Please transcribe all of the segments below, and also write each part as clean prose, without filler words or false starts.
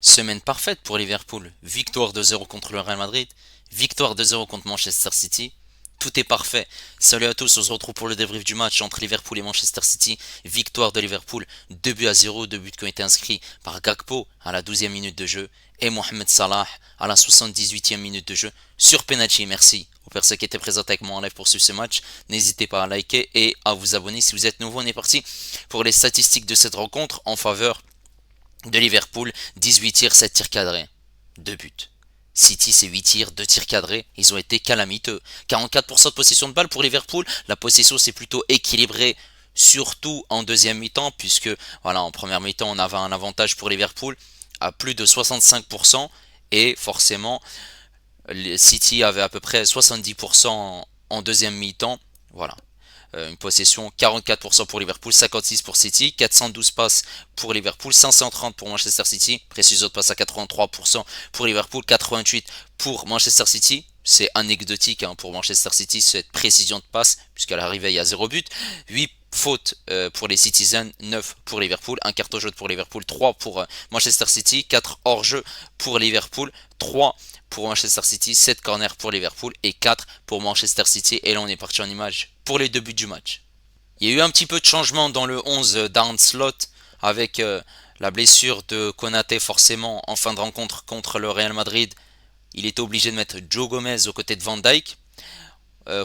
Semaine parfaite pour Liverpool. Victoire 2-0 contre le Real Madrid. Victoire 2-0 contre Manchester City. Tout est parfait. Salut à tous, on se retrouve pour le débrief du match entre Liverpool et Manchester City. Victoire de Liverpool, 2 buts à 0, 2 buts qui ont été inscrits par Gakpo à la 12e minute de jeu et Mohamed Salah à la 78e minute de jeu sur penalty. Merci aux personnes qui étaient présentes avec moi en live pour suivre ce match. N'hésitez pas à liker et à vous abonner si vous êtes nouveau. On est parti pour les statistiques de cette rencontre en faveur de Liverpool, 18 tirs, 7 tirs cadrés. 2 buts. City, c'est 8 tirs, 2 tirs cadrés. Ils ont été calamiteux. 44% de possession de balle pour Liverpool. La possession, c'est plutôt équilibré, surtout en deuxième mi-temps, puisque voilà, en première mi-temps, on avait un avantage pour Liverpool à plus de 65%. Et forcément, City avait à peu près 70% en deuxième mi-temps. Voilà, une possession 44% pour Liverpool, 56% pour City, 412 passes pour Liverpool, 530 pour Manchester City, précise autre passe à 83% pour Liverpool, 88% pour Manchester City. C'est anecdotique pour Manchester City cette précision de passe, puisqu'à l'arrivée il y a 0 but. 8 fautes pour les Citizens, 9 pour Liverpool, un carton jaune pour Liverpool, 3 pour Manchester City, 4 hors-jeu pour Liverpool, 3 pour Manchester City, 7 corners pour Liverpool et 4 pour Manchester City. Et là on est parti en image pour les deux buts du match. Il y a eu un petit peu de changement dans le 11 d'Arne Slot avec la blessure de Konaté forcément en fin de rencontre contre le Real Madrid. Il était obligé de mettre Joe Gomez aux côtés de Van Dijk.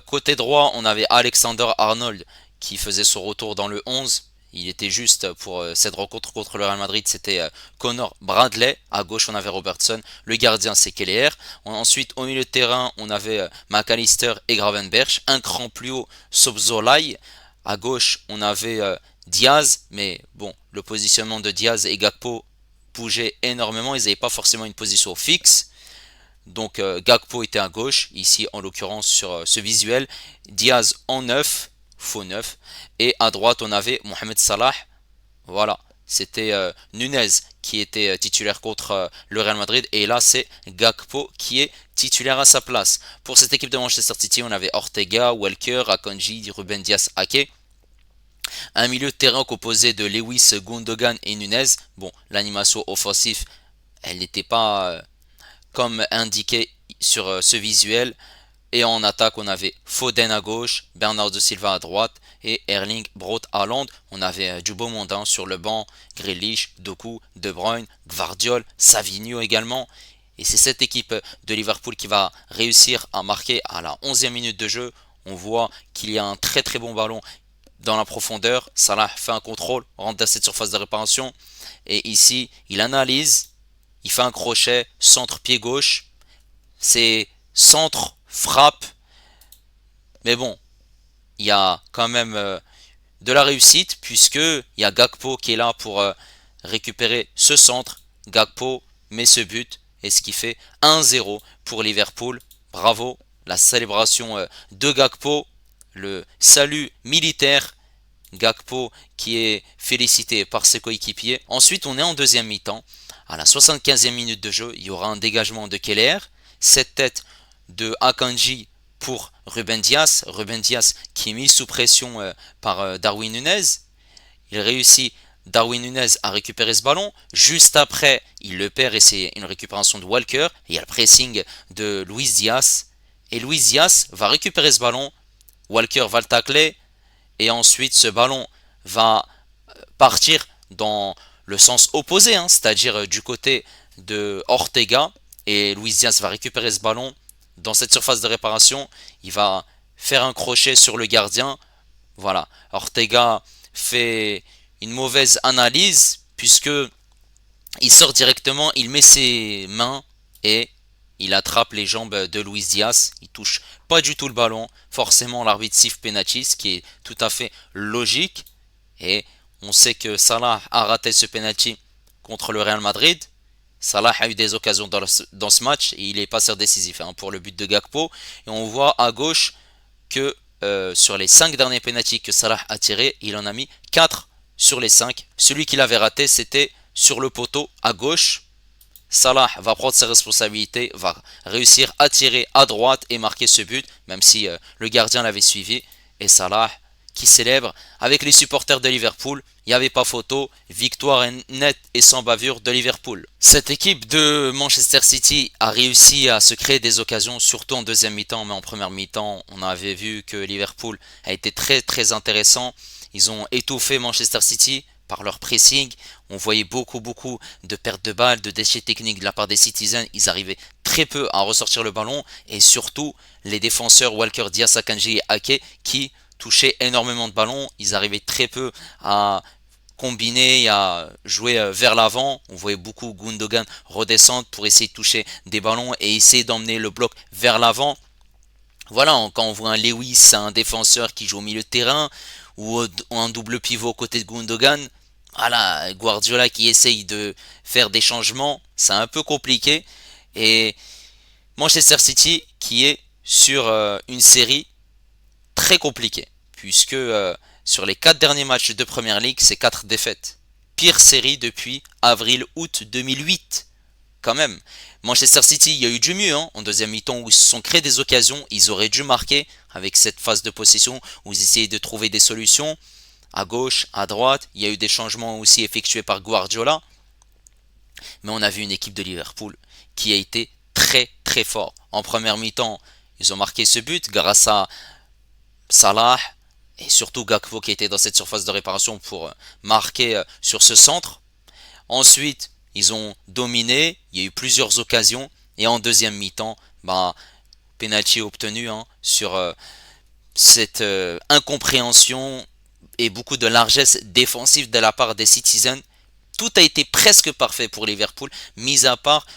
Côté droit, on avait Alexander Arnold qui faisait son retour dans le 11. Il était juste pour cette rencontre contre le Real Madrid, c'était Connor Bradley. À gauche, on avait Robertson. Le gardien, c'est Keller. Ensuite, au milieu de terrain, on avait McAllister et Gravenberch. Un cran plus haut, Sobzolai. À gauche, on avait Diaz. Mais bon, le positionnement de Diaz et Gakpo bougeait énormément. Ils n'avaient pas forcément une position fixe. Donc Gakpo était à gauche, ici en l'occurrence sur ce visuel. Diaz en 9, faux 9. Et à droite, on avait Mohamed Salah. Voilà, c'était Nunez qui était titulaire contre le Real Madrid. Et là, c'est Gakpo qui est titulaire à sa place. Pour cette équipe de Manchester City, on avait Ortega, Walker, Akanji, Ruben Dias, Ake. Un milieu de terrain composé de Lewis, Gundogan et Nunez. Bon, l'animation offensive, elle n'était pas comme indiqué sur ce visuel. Et en attaque, on avait Foden à gauche, Bernardo Silva à droite et Erling Braut Haaland. On avait du beau monde sur le banc, Grealish, Doku, De Bruyne, Gvardiol, Savinho également. Et c'est cette équipe de Liverpool qui va réussir à marquer à la 11e minute de jeu. On voit qu'il y a un très très bon ballon dans la profondeur. Salah fait un contrôle, rentre dans cette surface de réparation. Et ici, il analyse, il fait un crochet, centre pied gauche. C'est centre, frappe. Mais bon, il y a quand même de la réussite puisque il y a Gakpo qui est là pour récupérer ce centre. Gakpo met ce but et ce qui fait 1-0 pour Liverpool. Bravo, la célébration de Gakpo, le salut militaire. Gakpo qui est félicité par ses coéquipiers. Ensuite, on est en deuxième mi-temps. À la 75e minute de jeu, il y aura un dégagement de Keller. Cette tête de Akanji pour Ruben Dias. Ruben Dias qui est mis sous pression par Darwin Nunez. Il réussit Darwin Nunez à récupérer ce ballon. Juste après, il le perd et c'est une récupération de Walker. Et il y a le pressing de Luis Diaz. Et Luis Diaz va récupérer ce ballon. Walker va le tacler. Et ensuite, ce ballon va partir dans le sens opposé, c'est-à-dire du côté de Ortega. Et Luis Diaz va récupérer ce ballon dans cette surface de réparation. Il va faire un crochet sur le gardien. Voilà, Ortega fait une mauvaise analyse puisque il sort directement, il met ses mains et il attrape les jambes de Luis Diaz. Il touche pas du tout le ballon. Forcément, l'arbitre siffle penalty, ce qui est tout à fait logique. Et on sait que Salah a raté ce penalty contre le Real Madrid. Salah a eu des occasions dans ce match et il est passeur décisif pour le but de Gakpo. Et on voit à gauche que sur les 5 derniers penaltys que Salah a tirés, il en a mis 4 sur les 5. Celui qu'il avait raté, c'était sur le poteau à gauche. Salah va prendre ses responsabilités, va réussir à tirer à droite et marquer ce but, même si le gardien l'avait suivi. Et Salah qui célèbre avec les supporters de Liverpool. Il n'y avait pas photo, victoire nette et sans bavure de Liverpool. Cette équipe de Manchester City a réussi à se créer des occasions, surtout en deuxième mi-temps, mais en première mi-temps, on avait vu que Liverpool a été très très intéressant. Ils ont étouffé Manchester City par leur pressing. On voyait beaucoup de pertes de balles, de déchets techniques de la part des Citizens. Ils arrivaient très peu à ressortir le ballon et surtout les défenseurs Walker, Diaz, Akanji et Ake qui touchaient énormément de ballons. Ils arrivaient très peu à combiner et à jouer vers l'avant. On voyait beaucoup Gundogan redescendre pour essayer de toucher des ballons et essayer d'emmener le bloc vers l'avant. Voilà, quand on voit un Lewis, un défenseur qui joue au milieu de terrain, ou un double pivot côté de Gundogan, voilà, Guardiola qui essaye de faire des changements, c'est un peu compliqué. Et Manchester City qui est sur une série très compliquée, puisque sur les 4 derniers matchs de Premier League, c'est 4 défaites. Pire série depuis avril-août 2008 quand même. Manchester City, il y a eu du mieux en deuxième mi-temps où ils se sont créés des occasions. Ils auraient dû marquer avec cette phase de possession où ils essayaient de trouver des solutions à gauche, à droite. Il y a eu des changements aussi effectués par Guardiola. Mais on a vu une équipe de Liverpool qui a été très très fort. En première mi-temps, ils ont marqué ce but grâce à Salah et surtout Gakpo qui était dans cette surface de réparation pour marquer sur ce centre. Ensuite, ils ont dominé, il y a eu plusieurs occasions et en deuxième mi-temps, penalty obtenu sur cette incompréhension et beaucoup de largesse défensive de la part des Citizens. Tout a été presque parfait pour Liverpool, mis à part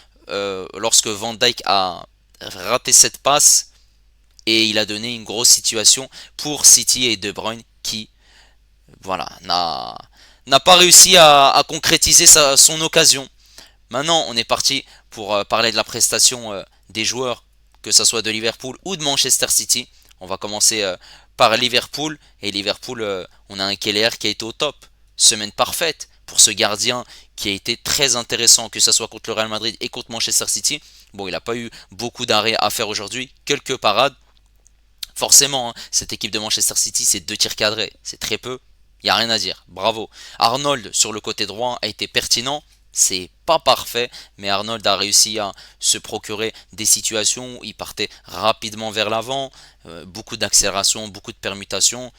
lorsque Van Dijk a raté cette passe et il a donné une grosse situation pour City et De Bruyne qui voilà n'a pas réussi à concrétiser son occasion. Maintenant, on est parti pour parler de la prestation des joueurs, que ce soit de Liverpool ou de Manchester City. On va commencer par Liverpool. Et Liverpool, on a un Keller qui a été au top. Semaine parfaite pour ce gardien qui a été très intéressant, que ce soit contre le Real Madrid et contre Manchester City. Bon, il n'a pas eu beaucoup d'arrêts à faire aujourd'hui, quelques parades. Forcément, cette équipe de Manchester City, c'est 2 tirs cadrés. C'est très peu. Il n'y a rien à dire. Bravo. Arnold sur le côté droit a été pertinent. C'est pas parfait, mais Arnold a réussi à se procurer des situations où il partait rapidement vers l'avant, beaucoup d'accélération, beaucoup de permutations,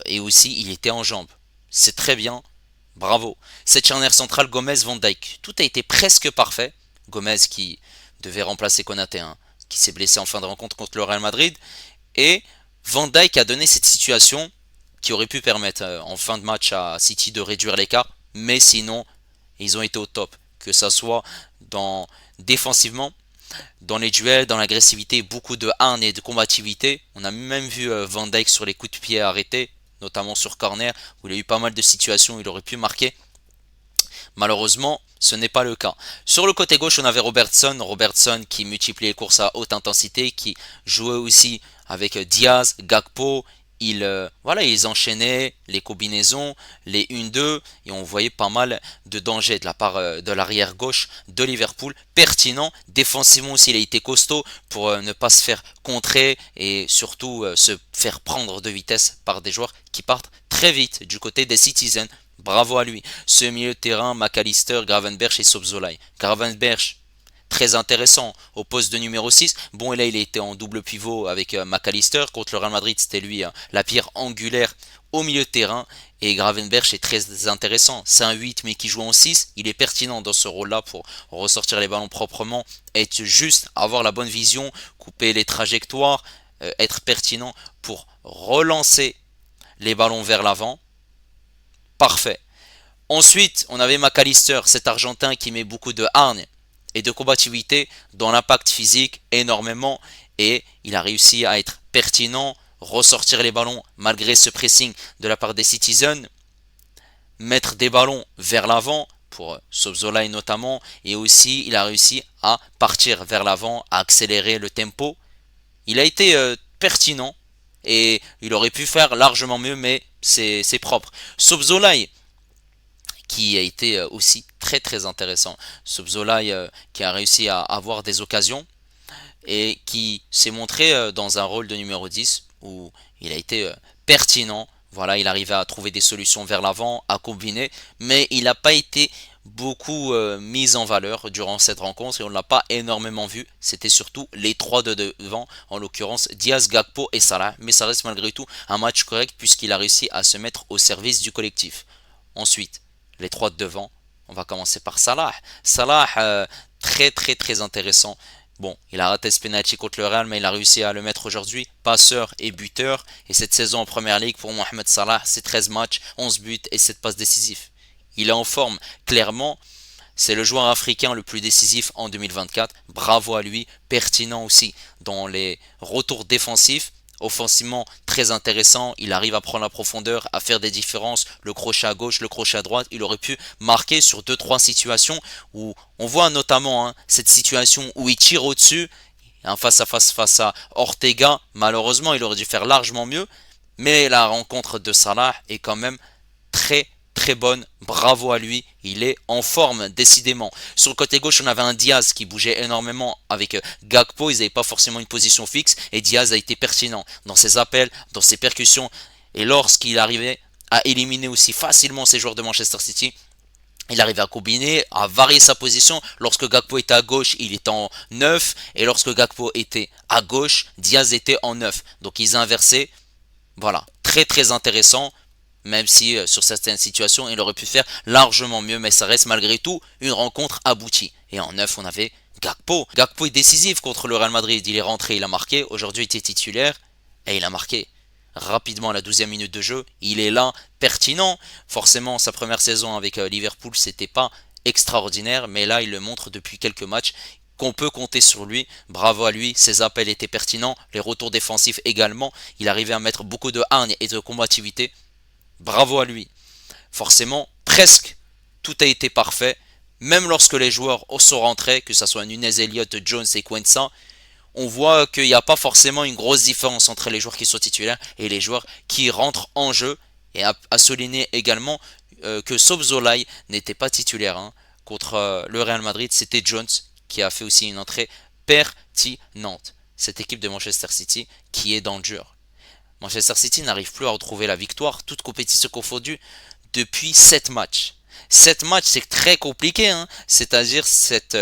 et aussi il était en jambes. C'est très bien, bravo. Cette charnière centrale Gomez-Van Dijk, tout a été presque parfait. Gomez qui devait remplacer Konaté, qui s'est blessé en fin de rencontre contre le Real Madrid, et Van Dijk a donné cette situation qui aurait pu permettre en fin de match à City de réduire l'écart, mais sinon ils ont été au top, que ça soit défensivement, dans les duels, dans l'agressivité, beaucoup de hargne et de combativité. On a même vu Van Dijk sur les coups de pied arrêtés, notamment sur corner, où il a eu pas mal de situations où il aurait pu marquer. Malheureusement, ce n'est pas le cas. Sur le côté gauche, on avait Robertson qui multipliait les courses à haute intensité, qui jouait aussi avec Diaz, Gakpo. Ils enchaînaient les combinaisons, les 1-2, et on voyait pas mal de dangers de la part de l'arrière gauche de Liverpool. Pertinent, défensivement aussi, il a été costaud pour ne pas se faire contrer et surtout se faire prendre de vitesse par des joueurs qui partent très vite du côté des Citizens. Bravo à lui. Ce milieu de terrain, McAllister, Gravenberch et Szoboszlai. Gravenberch, très intéressant au poste de numéro 6. Bon, et là, il était en double pivot avec McAllister. Contre le Real Madrid, c'était lui la pierre angulaire au milieu de terrain. Et Gravenberch est très intéressant. C'est un 8, mais qui joue en 6. Il est pertinent dans ce rôle-là pour ressortir les ballons proprement, être juste, avoir la bonne vision, couper les trajectoires, être pertinent pour relancer les ballons vers l'avant. Parfait. Ensuite, on avait McAllister, cet Argentin qui met beaucoup de hargne et de combativité dans l'impact physique énormément et il a réussi à être pertinent, ressortir les ballons malgré ce pressing de la part des Citizens, mettre des ballons vers l'avant pour Szoboszlai notamment et aussi il a réussi à partir vers l'avant, à accélérer le tempo. Il a été pertinent et il aurait pu faire largement mieux mais c'est propre. Szoboszlai qui a été aussi très très intéressant. Szoboszlai qui a réussi à avoir des occasions et qui s'est montré dans un rôle de numéro 10 où il a été pertinent. Voilà, il arrivait à trouver des solutions vers l'avant, à combiner, mais il n'a pas été beaucoup mis en valeur durant cette rencontre et on ne l'a pas énormément vu. C'était surtout les trois de devant, en l'occurrence Diaz, Gakpo et Salah. Mais ça reste malgré tout un match correct puisqu'il a réussi à se mettre au service du collectif. Ensuite, les trois de devant, on va commencer par Salah. Salah, très très très intéressant. Bon, il a raté ce penalty contre le Real, mais il a réussi à le mettre aujourd'hui. Passeur et buteur. Et cette saison en Première Ligue, pour Mohamed Salah, c'est 13 matchs, 11 buts et 7 passes décisives. Il est en forme, clairement. C'est le joueur africain le plus décisif en 2024. Bravo à lui. Pertinent aussi dans les retours défensifs. Offensivement, très intéressant. Il arrive à prendre la profondeur, à faire des différences. Le crochet à gauche, le crochet à droite. Il aurait pu marquer sur deux trois situations où on voit notamment cette situation où il tire au-dessus. Un face à Ortega. Malheureusement, il aurait dû faire largement mieux. Mais la rencontre de Salah est quand même très très bonne, bravo à lui, il est en forme décidément. Sur le côté gauche, on avait un Diaz qui bougeait énormément avec Gakpo, ils n'avaient pas forcément une position fixe et Diaz a été pertinent dans ses appels, dans ses percussions et lorsqu'il arrivait à éliminer aussi facilement ces joueurs de Manchester City, il arrivait à combiner, à varier sa position. Lorsque Gakpo était à gauche, il était en 9 et lorsque Gakpo était à gauche, Diaz était en 9. Donc ils inversaient. Voilà, très très intéressant. Même si sur certaines situations, il aurait pu faire largement mieux, mais ça reste malgré tout une rencontre aboutie. Et en 9, on avait Gakpo. Gakpo est décisif contre le Real Madrid. Il est rentré, il a marqué. Aujourd'hui, il était titulaire et il a marqué rapidement à la 12e minute de jeu. Il est là, pertinent. Forcément, sa première saison avec Liverpool, c'était pas extraordinaire, mais là, il le montre depuis quelques matchs qu'on peut compter sur lui. Bravo à lui, ses appels étaient pertinents, les retours défensifs également. Il arrivait à mettre beaucoup de hargne et de combativité. Bravo à lui. Forcément, presque tout a été parfait. Même lorsque les joueurs sont rentrés, que ce soit Nunez, Elliott, Jones et Quentin, on voit qu'il n'y a pas forcément une grosse différence entre les joueurs qui sont titulaires et les joueurs qui rentrent en jeu. Et à souligner également que Szoboszlai n'était pas titulaire contre le Real Madrid. C'était Jones qui a fait aussi une entrée pertinente. Cette équipe de Manchester City qui est dans le dur. Manchester City n'arrive plus à retrouver la victoire, toute compétition confondue, depuis 7 matchs. 7 matchs, c'est très compliqué, c'est-à-dire cette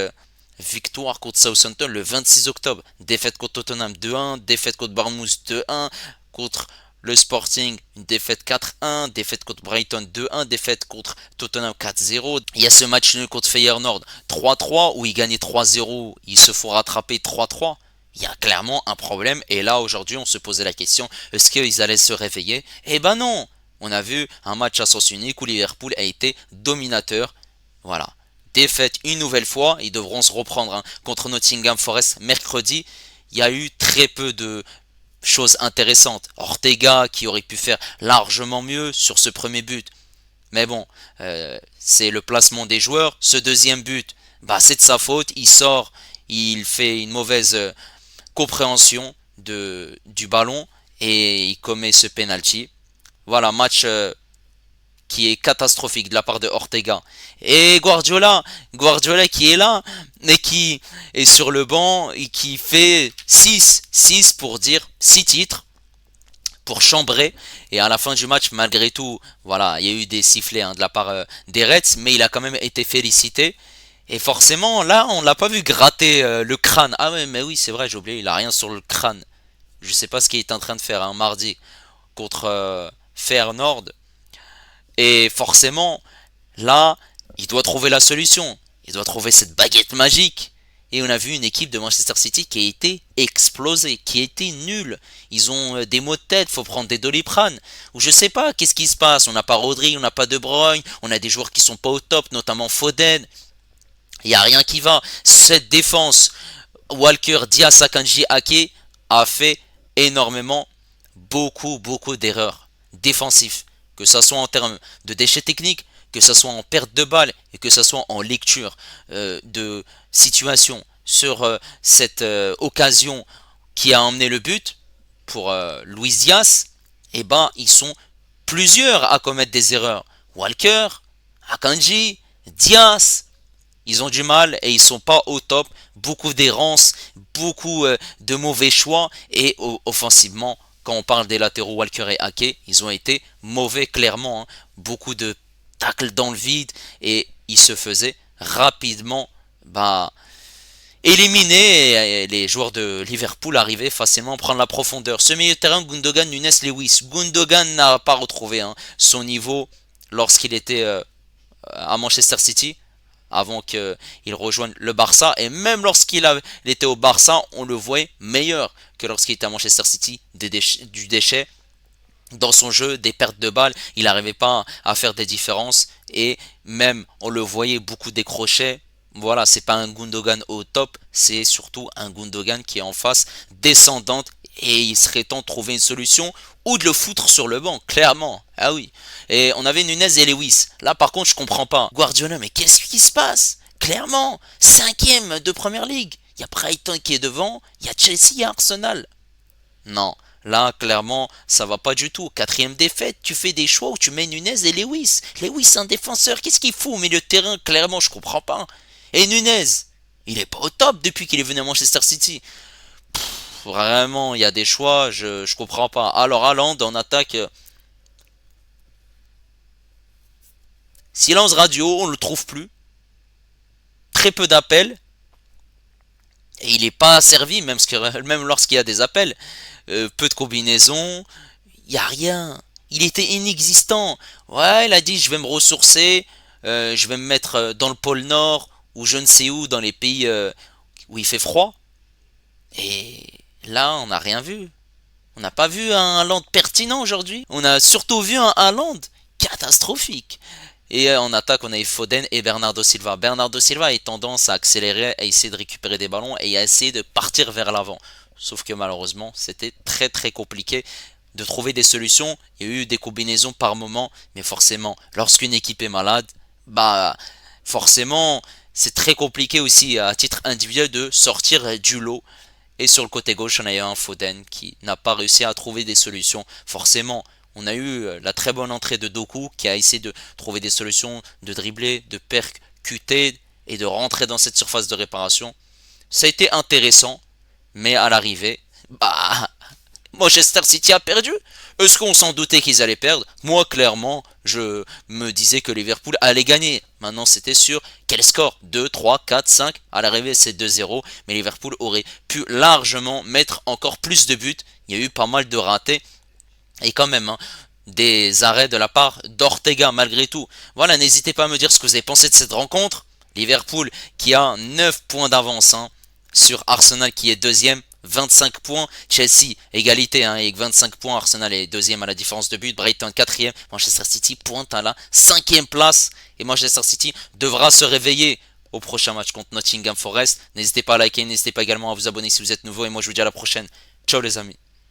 victoire contre Southampton le 26 octobre, défaite contre Tottenham 2-1, défaite contre Bournemouth 2-1, contre le Sporting, une défaite 4-1, défaite contre Brighton 2-1, défaite contre Tottenham 4-0. Il y a ce match nul contre Feyenoord 3-3 où ils gagnaient 3-0, ils se font rattraper 3-3. Il y a clairement un problème et là aujourd'hui on se posait la question, est-ce qu'ils allaient se réveiller? Eh ben non. On a vu un match à sens unique où Liverpool a été dominateur. Voilà. Défaite une nouvelle fois, ils devront se reprendre contre Nottingham Forest mercredi. Il y a eu très peu de choses intéressantes. Ortega qui aurait pu faire largement mieux sur ce premier but. Mais bon, c'est le placement des joueurs. Ce deuxième but, c'est de sa faute. Il sort, il fait une mauvaise compréhension du ballon et il commet ce penalty. Voilà, match qui est catastrophique de la part de Ortega. Et Guardiola qui est là, mais qui est sur le banc et qui fait 6 pour dire 6 titres pour chambrer. Et à la fin du match, malgré tout, voilà, il y a eu des sifflets de la part des Reds, mais il a quand même été félicité. Et forcément, là, on l'a pas vu gratter le crâne. Ah ouais, mais oui, c'est vrai, j'ai oublié, il a rien sur le crâne. Je sais pas ce qu'il est en train de faire mardi contre Feyenoord. Et forcément, là, il doit trouver la solution. Il doit trouver cette baguette magique. Et on a vu une équipe de Manchester City qui a été explosée, qui a été nulle. Ils ont des maux de tête, faut prendre des Doliprane. Ou je sais pas, qu'est-ce qui se passe? On n'a pas Rodri, on n'a pas De Bruyne, on a des joueurs qui sont pas au top, notamment Foden. Il n'y a rien qui va. Cette défense, Walker, Diaz, Akanji, Ake, a fait énormément, beaucoup d'erreurs défensives. Que ce soit en termes de déchets techniques, que ce soit en perte de balle et que ce soit en lecture de situation sur cette occasion qui a emmené le but pour Luis Diaz, eh ben ils sont plusieurs à commettre des erreurs. Walker, Akanji, Diaz, ils ont du mal et ils sont pas au top. Beaucoup d'errance, beaucoup de mauvais choix et offensivement quand on parle des latéraux Walker et Ake, ils ont été mauvais clairement, hein. Beaucoup de tacles dans le vide et ils se faisaient rapidement bah, éliminer. Et les joueurs de Liverpool arrivaient facilement à prendre la profondeur. Ce milieu de terrain, Gundogan, Nunes, Lewis. Gundogan n'a pas retrouvé son niveau lorsqu'il était à Manchester City, avant qu'il rejoigne le Barça. Et même il était au Barça, on le voyait meilleur que lorsqu'il était à Manchester City, du déchet dans son jeu, des pertes de balles, il n'arrivait pas à faire des différences et même on le voyait beaucoup décrocher. Voilà, c'est pas un Gundogan au top, c'est surtout un Gundogan qui est en face descendante et il serait temps de trouver une solution ou de le foutre sur le banc, clairement. Ah oui. Et on avait Nunez et Lewis. Là par contre, je comprends pas. Guardiola, mais qu'est-ce qui se passe? Clairement, cinquième de Première Ligue. Il y a Brighton qui est devant, il y a Chelsea, il y a Arsenal. Non, là, clairement, ça va pas du tout. Quatrième défaite, tu fais des choix où tu mets Nunez et Lewis. Lewis, c'est un défenseur, qu'est-ce qu'il fout au milieu de terrain? Clairement, je comprends pas. Et Nunez, il est pas au top depuis qu'il est venu à Manchester City. Vraiment, il y a des choix, je comprends pas. Alors, Haaland, en attaque, silence radio, on le trouve plus. Très peu d'appels. Et il n'est pas servi, même lorsqu'il y a des appels. Peu de combinaisons, il n'y a rien. Il était inexistant. Ouais, il a dit je vais me ressourcer, je vais me mettre dans le pôle Nord ou je ne sais où, dans les pays où il fait froid. Et là, on n'a rien vu. On n'a pas vu un Haaland pertinent aujourd'hui. On a surtout vu un Haaland catastrophique. Et en attaque, on a eu Foden et Bernardo Silva. Bernardo Silva a eu tendance à accélérer, à essayer de récupérer des ballons et à essayer de partir vers l'avant. Sauf que malheureusement, c'était très très compliqué de trouver des solutions. Il y a eu des combinaisons par moment, mais forcément, lorsqu'une équipe est malade, bah forcément, c'est très compliqué aussi à titre individuel de sortir du lot. Et sur le côté gauche, on a eu un Foden qui n'a pas réussi à trouver des solutions. Forcément, on a eu la très bonne entrée de Doku qui a essayé de trouver des solutions, de dribbler, de percuter et de rentrer dans cette surface de réparation. Ça a été intéressant, mais à l'arrivée, bah, Manchester City a perdu. Est-ce qu'on s'en doutait qu'ils allaient perdre? Moi, clairement, je me disais que Liverpool allait gagner. Maintenant, c'était sûr. Quel score? 2, 3, 4, 5. À l'arrivée, c'est 2-0. Mais Liverpool aurait pu largement mettre encore plus de buts. Il y a eu pas mal de ratés. Et quand même, hein, des arrêts de la part d'Ortega malgré tout. Voilà, n'hésitez pas à me dire ce que vous avez pensé de cette rencontre. Liverpool qui a 9 points d'avance sur Arsenal qui est deuxième. 25 points, Chelsea égalité avec 25 points, Arsenal est deuxième à la différence de but, Brighton quatrième, Manchester City pointe à la cinquième place et Manchester City devra se réveiller au prochain match contre Nottingham Forest. N'hésitez pas à liker, n'hésitez pas également à vous abonner si vous êtes nouveau et moi je vous dis à la prochaine. Ciao les amis.